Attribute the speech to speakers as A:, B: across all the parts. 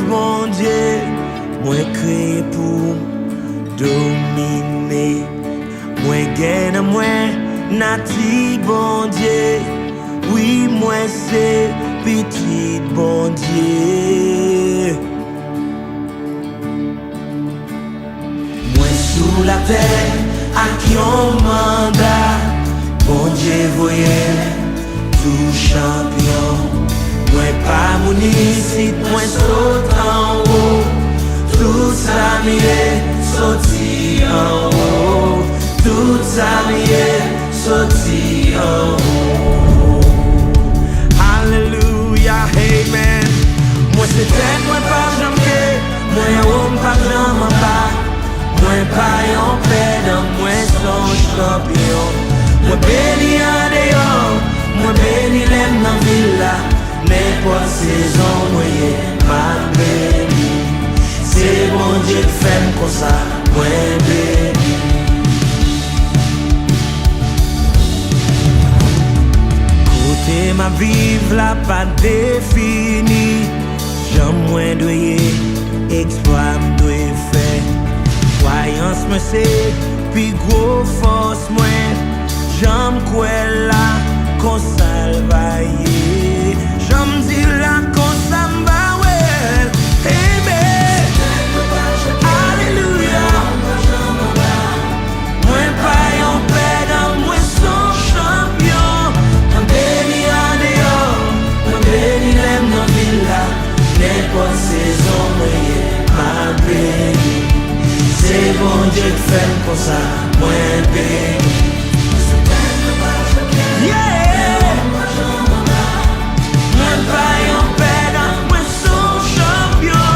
A: mon Dieu, moi créé pour dominer. Moi gagne, moi nati bon Dieu. Oui, moi c'est petit bon Dieu. Moi sous la terre, à qui on mandat, bon Dieu voyait tout champion. Moi pas mon ici, moi saute en haut. Tout ça m'est sorti en haut. Tout ça m'est sorti en haut. Alléluia, amen. Moi c'est tête, moi pas jamais. Moi homme pas jamais pas. Moi pas en paix, moi son champion. Moi béni en dehors, moi béni l'aime dans villa. N'importe saison, moi ma béni. C'est bon Dieu qui fait comme ça, moi béni. Côté ma vive la pas définie. J'aime moins doyer, exploit m'doyer faire. Croyance me c'est, puis gros force moins. J'aime quoi là, qu'on salvaille. J'aime dire là, qu'on s'emballe. Amen. Alléluia. Moi pas en paix dans moi son champion. Moi béni en dehors, moi béni l'aime dans villa. N'importe saison, moi ma béni. C'est bon Dieu qui fait comme ça, moi béni. Yeah! Moi pas en paix dans moi son champion.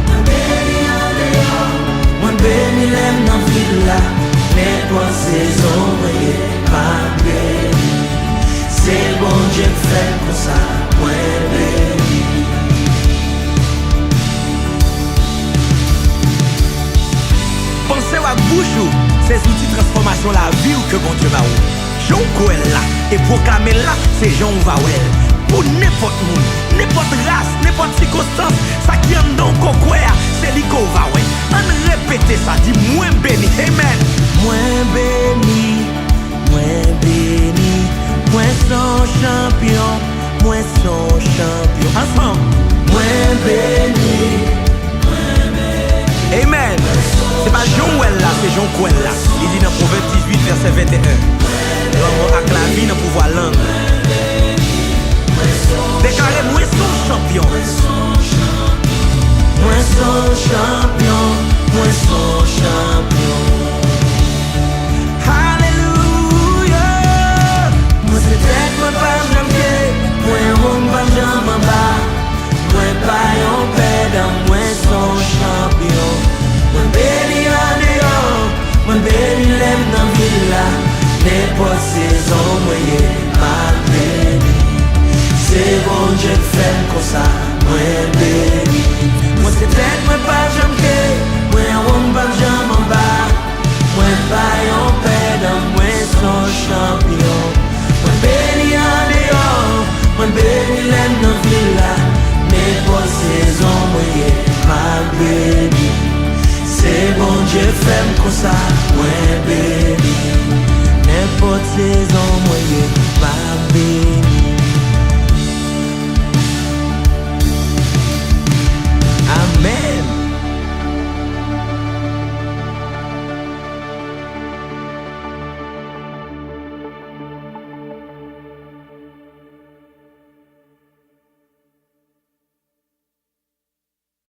A: Moi béni en dehors, moi béni l'aime dans villa. N'importe saison, moi ma béni. C'est bon Dieu qui fait comme ça, moi béni. Pensez à bouche, ces outils de transformation la vie ou que bon Dieu va ou. Jean Coel là, et proclamer là, c'est Jean Vawel. Pour n'importe monde, n'importe race, n'importe circonstance, ça qui aime dans Cocoya, c'est lui qu'on va ouais. On répète ça, dit moins béni, amen. Moins béni, moins béni, moins son champion, moins son champion. Ensemble, moins béni, amen. C'est pas Jean Well là, c'est Jean Coel là. Il dit dans Proverbe 18, verset 21. L'homme avec la vie dans pouvoir langue. Déclarez moi son champion. Moi son champion. Moi son champion. Alléluia. Moi c'est tête, moi pas jamais. Moi homme pas jamais bas. Moi pas en paix dans moi son champion. Moi béni en dehors. Moi béni l'aime dans villa. N'importe saison, moi ma béni. C'est bon Dieu qui fait comme ça, moi béni. Moi c'est tête, moi pas jamais. Moi homme pas jamais en bas. Moi pas en paix dans moi son champion. Moi béni en dehors. Moi béni l'aime dans villa. N'importe saison, moi ma béni. C'est bon Dieu fait comme ça, moi béni. N'importe saison, moi